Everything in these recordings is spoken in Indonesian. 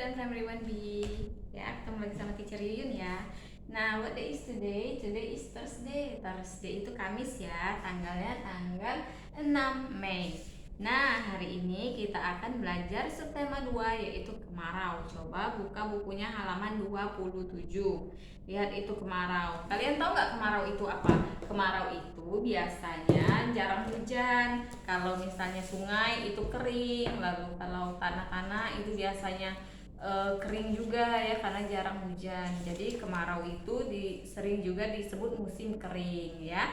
dan Primary 1B. Ya, ketemu lagi sama Teacher Yuyun ya. Nah, what day is today? Today is Thursday. Thursday itu Kamis ya, tanggalnya tanggal 6 Mei. Nah, hari ini kita akan belajar subtema 2 yaitu kemarau. Coba buka bukunya halaman 27. Lihat itu kemarau. Kalian tahu nggak kemarau itu apa? Kemarau itu biasanya jarang hujan. Kalau misalnya sungai itu kering, lalu kalau tanah-tanah itu biasanya kering juga ya karena jarang hujan. Jadi kemarau itu sering juga disebut musim kering ya.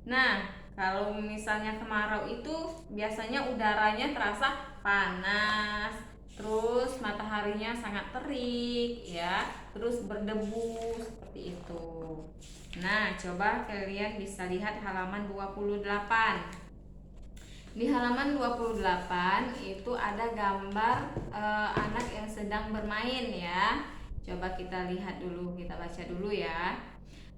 Nah, kalau misalnya kemarau itu biasanya udaranya terasa panas, terus mataharinya sangat terik ya, terus berdebu seperti itu. Nah, coba kalian bisa lihat halaman 28. Di halaman 28 itu ada gambar anak yang sedang bermain ya. Coba kita lihat dulu, kita baca dulu ya.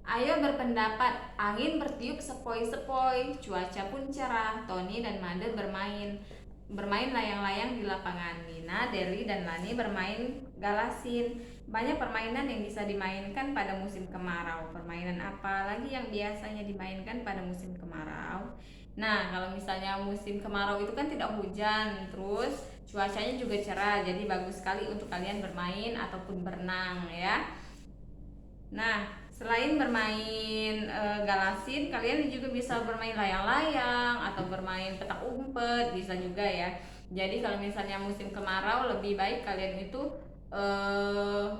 Ayo berpendapat, angin bertiup sepoi-sepoi, cuaca pun cerah, Tony dan Made bermain layang-layang di lapangan. Nina, Deli, dan Lani bermain galasin. Banyak permainan yang bisa dimainkan pada musim kemarau. Permainan apa lagi yang biasanya dimainkan pada musim kemarau? Nah, kalau misalnya musim kemarau itu kan tidak hujan, terus cuacanya juga cerah, jadi bagus sekali untuk kalian bermain ataupun berenang ya. Nah, selain bermain galasin, kalian juga bisa bermain layang-layang atau bermain petak umpet, bisa juga ya. Jadi kalau misalnya musim kemarau, lebih baik kalian itu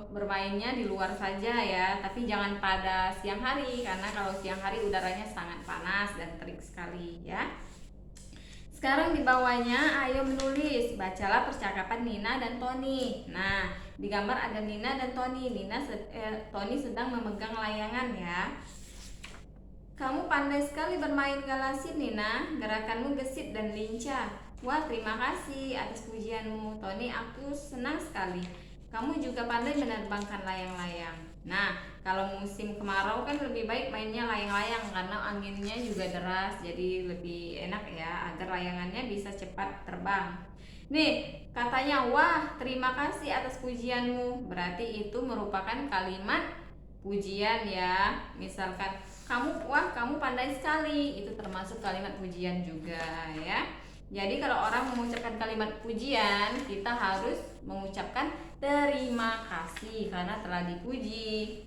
bermainnya di luar saja ya, tapi jangan pada siang hari karena kalau siang hari udaranya sangat panas dan terik sekali ya. Sekarang di bawahnya ayo menulis, bacalah percakapan Nina dan Tony. Nah, di gambar ada Nina dan Tony. Tony sedang memegang layangan ya. Kamu pandai sekali bermain galasin, Nina. Gerakanmu gesit dan lincah. Wah, terima kasih atas pujianmu, Tony. Aku senang sekali. Kamu juga pandai menerbangkan layang-layang. Nah, kalau musim kemarau kan lebih baik mainnya layang-layang karena anginnya juga deras, jadi lebih enak ya agar layangannya bisa cepat terbang. Nih, katanya wah, terima kasih atas pujianmu. Berarti itu merupakan kalimat pujian ya. Misalkan kamu pandai sekali, itu termasuk kalimat pujian juga ya. Jadi kalau orang mengucapkan kalimat pujian, kita harus mengucapkan terima kasih karena telah dipuji.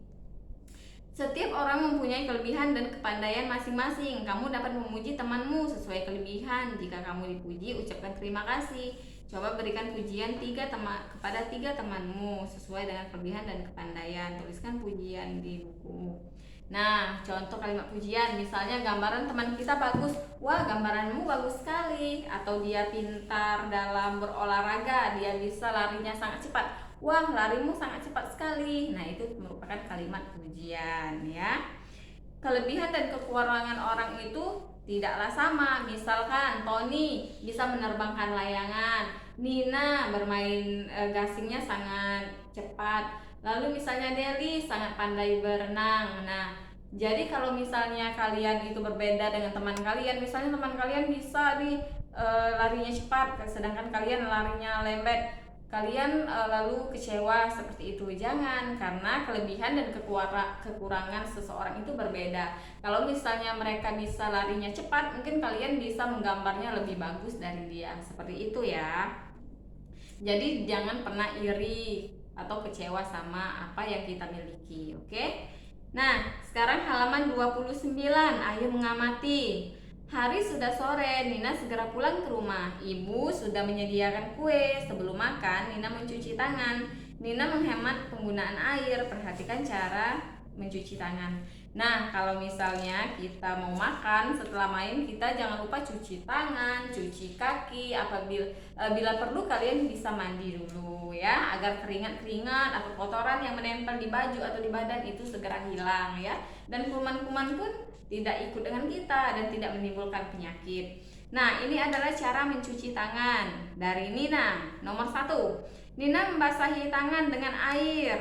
Setiap orang mempunyai kelebihan dan kepandaian masing-masing. Kamu dapat memuji temanmu sesuai kelebihan. Jika kamu dipuji, ucapkan terima kasih. Coba berikan pujian kepada tiga temanmu sesuai dengan kelebihan dan kepandaian. Tuliskan pujian di bukumu. Nah, contoh kalimat pujian, misalnya gambaran teman kita bagus. Wah, gambaranmu bagus sekali. Atau dia pintar dalam berolahraga, dia bisa larinya sangat cepat. Wah, larimu sangat cepat sekali. Nah, itu merupakan kalimat pujian ya. Kelebihan dan kekurangan orang itu tidaklah sama. Misalkan Tony bisa menerbangkan layangan, Nina bermain gasingnya sangat cepat. Lalu misalnya Deli sangat pandai berenang. Nah, jadi kalau misalnya kalian itu berbeda dengan teman kalian, misalnya teman kalian bisa larinya cepat, sedangkan kalian larinya lambat, kalian lalu kecewa seperti itu. Jangan, karena kelebihan dan kekurangan seseorang itu berbeda. Kalau misalnya mereka bisa larinya cepat, mungkin kalian bisa menggambarnya lebih bagus dari dia. Seperti itu ya. Jadi jangan pernah iri atau kecewa sama apa yang kita miliki, oke? Nah, sekarang halaman 29, ayo mengamati. Hari sudah sore, Nina segera pulang ke rumah. Ibu sudah menyediakan kue. Sebelum makan, Nina mencuci tangan. Nina menghemat penggunaan air. Perhatikan cara mencuci tangan. Nah, kalau misalnya kita mau makan setelah main, kita jangan lupa cuci tangan, cuci kaki. Bila perlu kalian bisa mandi dulu ya, agar keringat-keringat atau kotoran yang menempel di baju atau di badan itu segera hilang ya. Dan kuman-kuman pun tidak ikut dengan kita dan tidak menimbulkan penyakit. Nah, ini adalah cara mencuci tangan dari Nina. Nomor 1, Nina membasahi tangan dengan air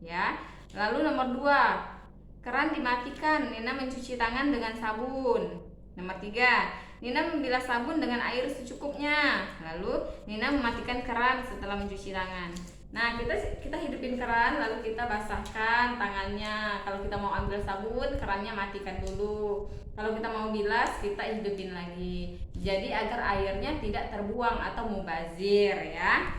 ya. Lalu nomor 2, keran dimatikan, Nina mencuci tangan dengan sabun. Nomor 3, Nina membilas sabun dengan air secukupnya. Lalu Nina mematikan keran setelah mencuci tangan. Nah, kita hidupin keran, lalu kita basahkan tangannya. Kalau kita mau ambil sabun, kerannya matikan dulu. Kalau kita mau bilas, kita hidupin lagi. Jadi agar airnya tidak terbuang atau mubazir ya.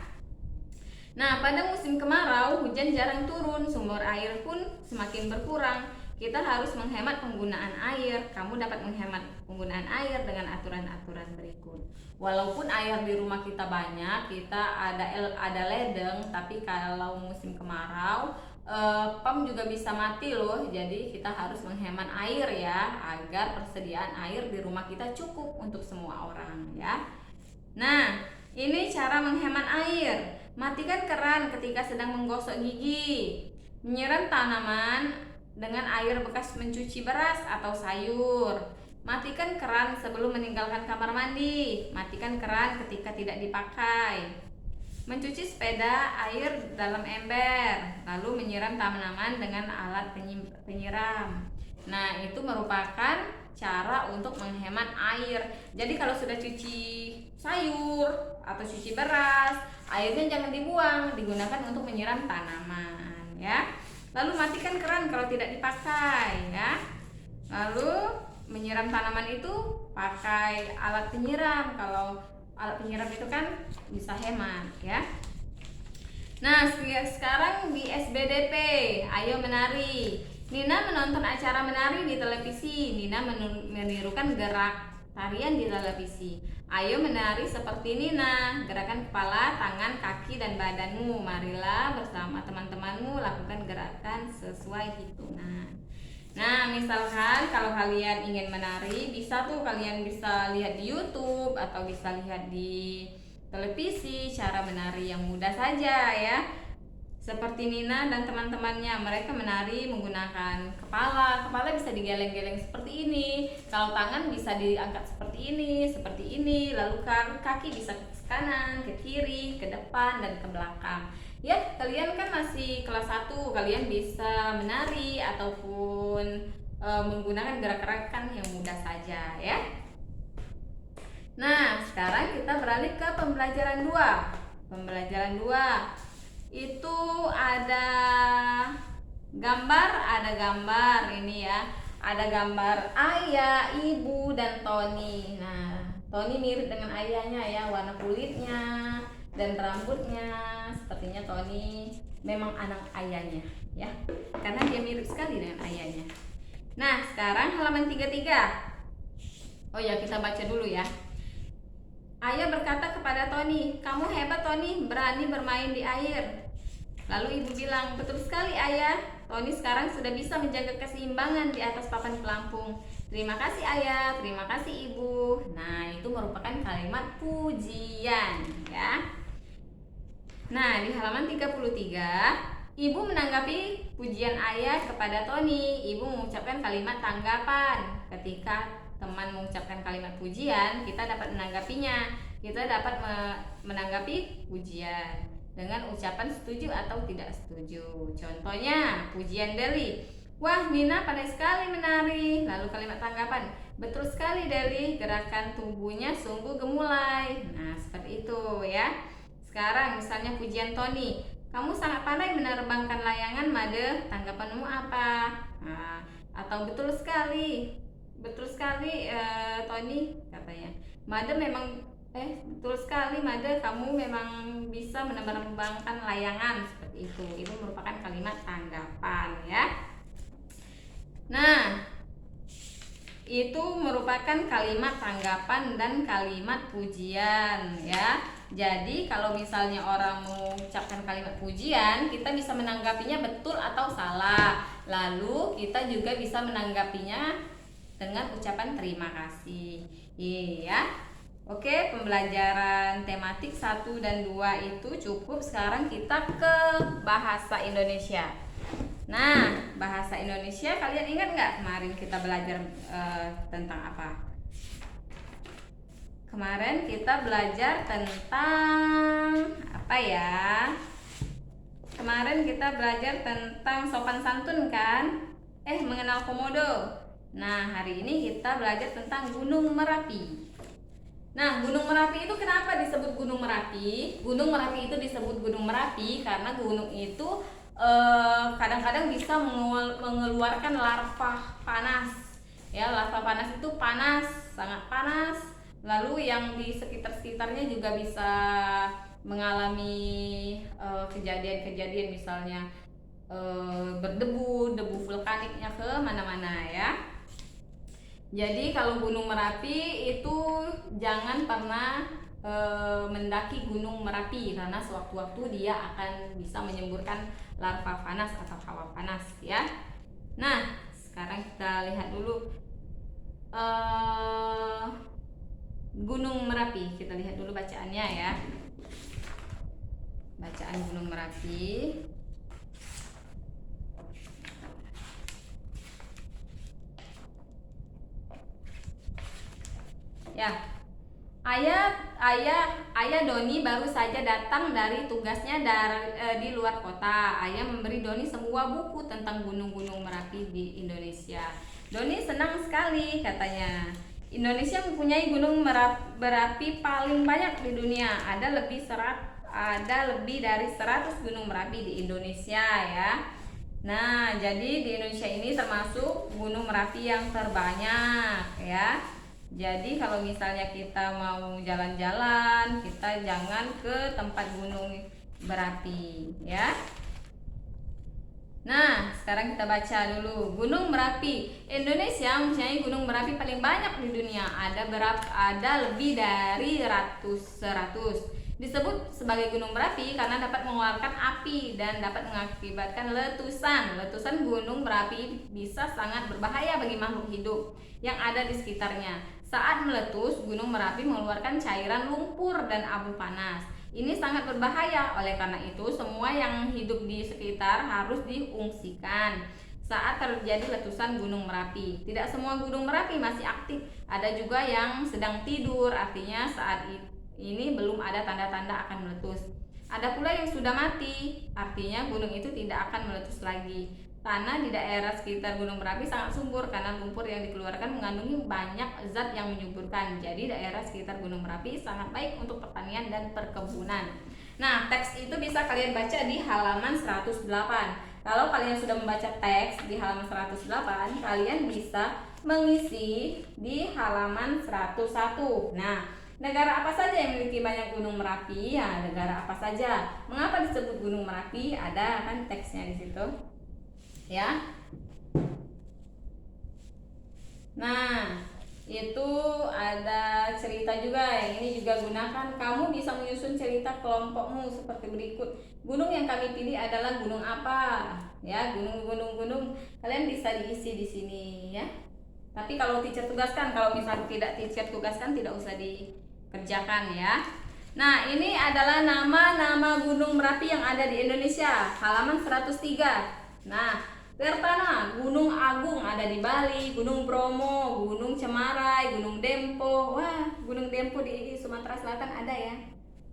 Nah, pada musim kemarau, hujan jarang turun, sumber air pun semakin berkurang. Kita harus menghemat penggunaan air. Kamu dapat menghemat penggunaan air dengan aturan-aturan berikut. Walaupun air di rumah kita banyak, kita ada ledeng, tapi kalau musim kemarau, pam juga bisa mati loh. Jadi kita harus menghemat air ya, agar persediaan air di rumah kita cukup untuk semua orang ya. Nah, ini cara menghemat air. Matikan keran ketika sedang menggosok gigi. Menyiram tanaman dengan air bekas mencuci beras atau sayur. Matikan keran sebelum meninggalkan kamar mandi. Matikan keran ketika tidak dipakai. Mencuci sepeda air dalam ember, lalu menyiram tanaman dengan alat penyiram. Nah, itu merupakan cara untuk menghemat air. Jadi kalau sudah cuci sayur atau cuci beras, airnya jangan dibuang, digunakan untuk menyiram tanaman ya. Lalu matikan keran kalau tidak dipakai ya. Lalu menyiram tanaman itu pakai alat penyiram. Kalau alat penyiram itu kan bisa hemat ya. Nah, sekarang di SBDP, ayo menari. Nina menonton acara menari di televisi. Nina menirukan gerak tarian di televisi. Ayo menari seperti Nina. Gerakan kepala, tangan, kaki, dan badanmu. Marilah bersama teman-temanmu lakukan gerakan sesuai hitungan. Nah, misalkan kalau kalian ingin menari, kalian bisa lihat di YouTube atau bisa lihat di televisi cara menari yang mudah saja ya. Seperti Nina dan teman-temannya, mereka menari menggunakan kepala bisa digeleng-geleng seperti ini. Kalau tangan bisa diangkat seperti ini, lalu kaki bisa ke kanan, ke kiri, ke depan, dan ke belakang. Ya, kalian kan masih kelas 1, kalian bisa menari ataupun menggunakan gerakan yang mudah saja ya. Nah, sekarang kita beralih ke pembelajaran 2. Pembelajaran 2 itu ada gambar ini ya. Ada gambar ayah, ibu, dan Tony. Nah, Tony mirip dengan ayahnya ya, warna kulitnya dan rambutnya. Sepertinya Tony memang anak ayahnya ya, karena dia mirip sekali dengan ayahnya. Nah, sekarang halaman 33. Oh ya, kita baca dulu ya. Ayah berkata kepada Tony, "Kamu hebat Tony, berani bermain di air." Lalu ibu bilang, "Betul sekali ayah, Tony sekarang sudah bisa menjaga keseimbangan di atas papan pelampung." "Terima kasih ayah, terima kasih ibu." Nah, itu merupakan kalimat pujian ya. Nah, di halaman 33, ibu menanggapi pujian ayah kepada Tony. Ibu mengucapkan kalimat tanggapan. Ketika teman mengucapkan kalimat pujian, kita dapat menanggapinya. Kita dapat menanggapi pujian dengan ucapan setuju atau tidak setuju. Contohnya, pujian Deli, "Wah, Nina pandai sekali menari." Lalu kalimat tanggapan, "Betul sekali Deli, gerakan tubuhnya sungguh gemulai." Nah, seperti itu ya. Sekarang misalnya pujian Tony, "Kamu sangat pandai menerbangkan layangan, Made." Tanggapanmu apa? Nah, atau betul sekali Tony, katanya. Betul sekali Made, kamu memang bisa menerbangkan layangan. Seperti itu. Itu merupakan kalimat tanggapan ya. Nah, itu merupakan kalimat tanggapan dan kalimat pujian ya. Jadi kalau misalnya orang mengucapkan kalimat pujian, kita bisa menanggapinya betul atau salah. Lalu kita juga bisa menanggapinya dengan ucapan terima kasih. Iya. Oke, pembelajaran tematik 1 dan 2 itu cukup. Sekarang kita ke bahasa Indonesia. Nah, bahasa Indonesia kalian ingat nggak kemarin kita belajar tentang apa? Kemarin kita belajar tentang apa ya? Kemarin kita belajar tentang sopan santun kan? Mengenal komodo. Nah, hari ini kita belajar tentang Gunung Merapi. Nah, Gunung Merapi itu kenapa disebut Gunung Merapi? Gunung Merapi itu disebut Gunung Merapi karena gunung itu kadang-kadang bisa mengeluarkan larva panas. Ya, larva panas itu panas, sangat panas. Lalu yang di sekitar-sekitarnya juga bisa mengalami kejadian-kejadian misalnya berdebu, debu vulkaniknya ke mana-mana ya. Jadi kalau Gunung Merapi itu jangan pernah mendaki Gunung Merapi karena sewaktu-waktu dia akan bisa menyemburkan larva panas atau hawa panas ya. Nah, sekarang kita lihat dulu Gunung Merapi. Kita lihat dulu bacaannya ya. Bacaan Gunung Merapi. Ya, ayah Doni baru saja datang dari tugasnya di luar kota. Ayah memberi Doni semua buku tentang gunung-gunung Merapi di Indonesia. Doni senang sekali katanya. Indonesia mempunyai gunung berapi paling banyak di dunia. Ada lebih dari 100 gunung berapi di Indonesia ya. Nah, jadi di Indonesia ini termasuk gunung Merapi yang terbanyak ya. Jadi kalau misalnya kita mau jalan-jalan, kita jangan ke tempat gunung berapi ya. Nah, sekarang kita baca dulu Gunung Merapi. Indonesia mempunyai gunung berapi paling banyak di dunia. Ada lebih dari 100. Disebut sebagai gunung berapi karena dapat mengeluarkan api dan dapat mengakibatkan letusan. Letusan gunung berapi bisa sangat berbahaya bagi makhluk hidup yang ada di sekitarnya. Saat meletus, gunung Merapi mengeluarkan cairan lumpur dan abu panas. Ini sangat berbahaya, oleh karena itu semua yang hidup di sekitar harus diungsikan saat terjadi letusan Gunung Merapi. Tidak semua Gunung Merapi masih aktif, ada juga yang sedang tidur, artinya saat ini belum ada tanda-tanda akan meletus. Ada pula yang sudah mati, artinya gunung itu tidak akan meletus lagi. Tanah di daerah sekitar Gunung Merapi sangat subur karena lumpur yang dikeluarkan mengandungi banyak zat yang menyuburkan. Jadi daerah sekitar Gunung Merapi sangat baik untuk pertanian dan perkebunan. Nah, teks itu bisa kalian baca di halaman 108. Kalau kalian sudah membaca teks di halaman 108, kalian bisa mengisi di halaman 101. Nah, negara apa saja yang memiliki banyak gunung Merapi? Ya, negara apa saja? Mengapa disebut Gunung Merapi? Ada kan teksnya di situ. Ya. Nah, itu ada cerita juga. Yang ini juga gunakan. Kamu bisa menyusun cerita kelompokmu seperti berikut. Gunung yang kami pilih adalah gunung apa? Ya, gunung. Kalian bisa diisi di sini ya. Tapi kalau teacher tugaskan, kalau misalnya tidak teacher tugaskan tidak usah dikerjakan ya. Nah, ini adalah nama-nama Gunung Merapi yang ada di Indonesia. Halaman 103. Nah, pertama, Gunung Agung ada di Bali, Gunung Bromo, Gunung Cemarai, Gunung Dempo. Wah, Gunung Dempo di Sumatera Selatan ada ya.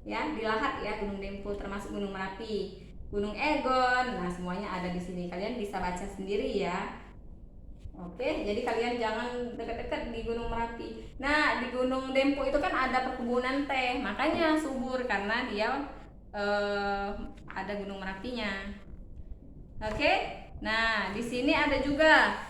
Ya, di Lahat ya Gunung Dempo termasuk Gunung Merapi. Gunung Egon. Nah, semuanya ada di sini. Kalian bisa baca sendiri ya. Oke, jadi kalian jangan dekat-dekat di Gunung Merapi. Nah, di Gunung Dempo itu kan ada perkebunan teh, makanya subur karena dia ada Gunung Merapinya. Oke. Nah, di sini ada juga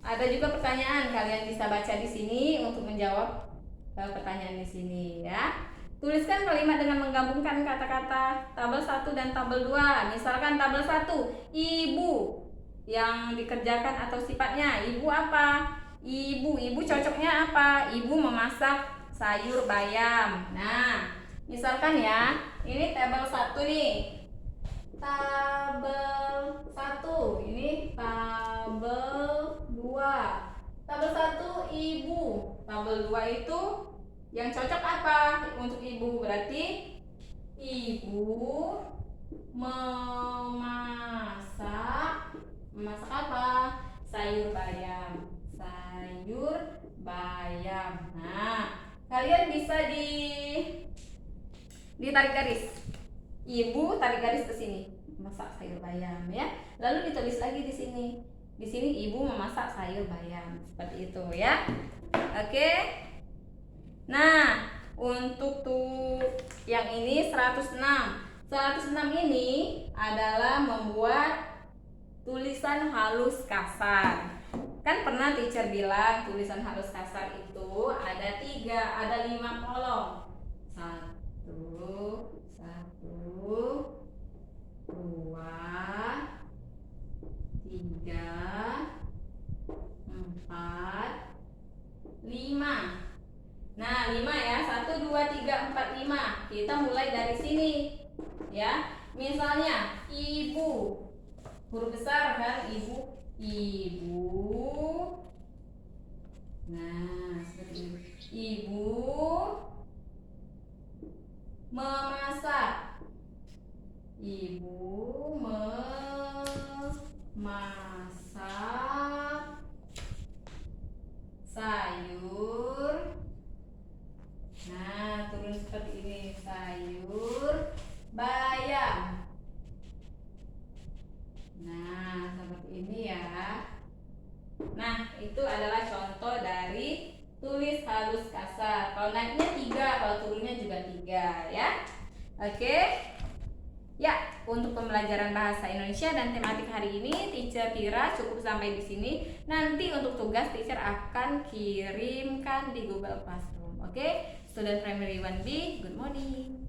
pertanyaan. Kalian bisa baca di sini untuk menjawab pertanyaan di sini ya. Tuliskan kalimat dengan menggabungkan kata-kata tabel 1 dan tabel 2. Misalkan tabel 1, ibu yang dikerjakan atau sifatnya. Ibu apa? Ibu cocoknya apa? Ibu memasak sayur bayam. Nah, misalkan ya, ini tabel 1 nih. Tabel 1, ini tabel 2. Tabel 1 ibu, tabel 2 itu yang cocok apa untuk ibu? Berarti ibu memasak apa? Sayur bayam. Nah, kalian bisa ditarik garis. Ibu tarik garis ke sini, masak sayur bayam ya. Lalu ditulis lagi di sini. Di sini ibu memasak sayur bayam. Seperti itu ya. Oke. Nah, untuk yang ini 106. 106 ini adalah membuat tulisan halus kasar. Kan pernah teacher bilang tulisan halus kasar itu ada 5 kolom. 5. Nah, 5 ya. 1, 2, 3, 4, 5. Kita mulai dari sini. Ya. Misalnya ibu. Huruf besar kan, ibu. Nah, seperti ini. Ibu memasak. Ibu memasak sayur. Nah, turun seperti ini, sayur bayam. Nah, seperti ini ya. Nah, itu adalah contoh dari tulis halus kasar. Kalau naiknya 3, kalau turunnya juga 3 ya. Oke. Ya, untuk pembelajaran bahasa Indonesia dan tematik hari ini, teacher kira cukup sampai di sini. Nanti untuk tugas teacher akan kirimkan di Google Classroom. Oke, student primary 1B, good morning.